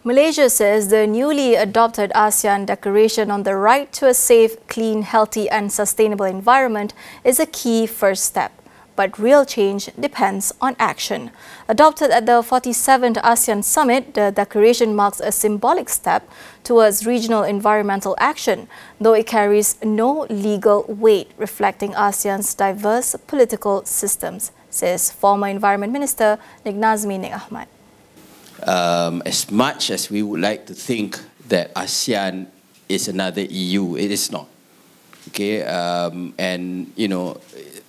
Malaysia says the newly adopted ASEAN Declaration on the Right to a Safe, Clean, Healthy and Sustainable Environment is a key first step. But real change depends on action. Adopted at the 47th ASEAN Summit, the declaration marks a symbolic step towards regional environmental action, though it carries no legal weight, reflecting ASEAN's diverse political systems, says former Environment Minister Nik Nazmi Nik Ahmad. As much as we would like to think that ASEAN is another EU, it is not. Okay, and you know,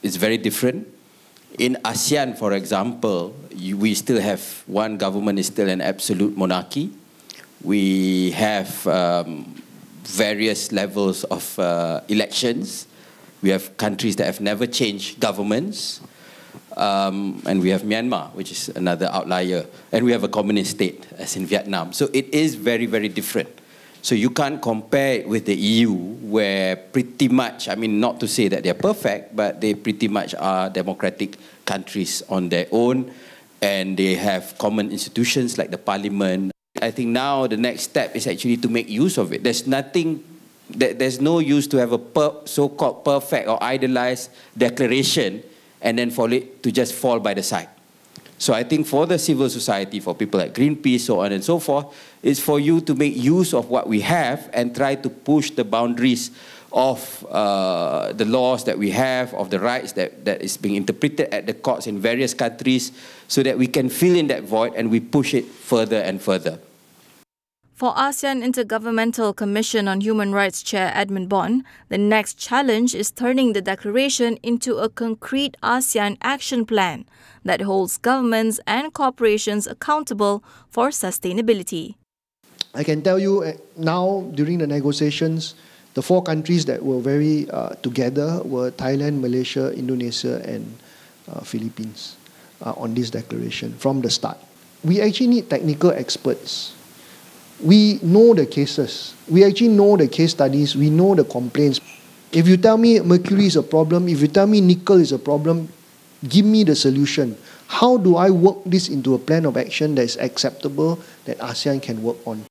it's very different. In ASEAN, for example, we still have one government is still an absolute monarchy. We have various levels of elections. We have countries that have never changed governments. And we have Myanmar, which is another outlier. And we have a communist state, as in Vietnam. So it is very, very different. So you can't compare it with the EU, where pretty much, I mean, not to say that they're perfect, but they pretty much are democratic countries on their own, and they have common institutions like the parliament. I think now the next step is actually to make use of it. There's no use to have a so-called perfect or idealized declaration and then for it to just fall by the side. So I think for the civil society, for people like Greenpeace, so on and so forth, it's for you to make use of what we have and try to push the boundaries of the laws that we have, of the rights that is being interpreted at the courts in various countries, so that we can fill in that void and we push it further and further. For ASEAN Intergovernmental Commission on Human Rights Chair Edmund Bond, the next challenge is turning the declaration into a concrete ASEAN action plan that holds governments and corporations accountable for sustainability. I can tell you now, during the negotiations, the 4 countries that were very together were Thailand, Malaysia, Indonesia and Philippines on this declaration from the start. We actually need technical experts. We know the cases. We actually know the case studies. We know the complaints. If you tell me mercury is a problem, if you tell me nickel is a problem, give me the solution. How do I work this into a plan of action that is acceptable, that ASEAN can work on?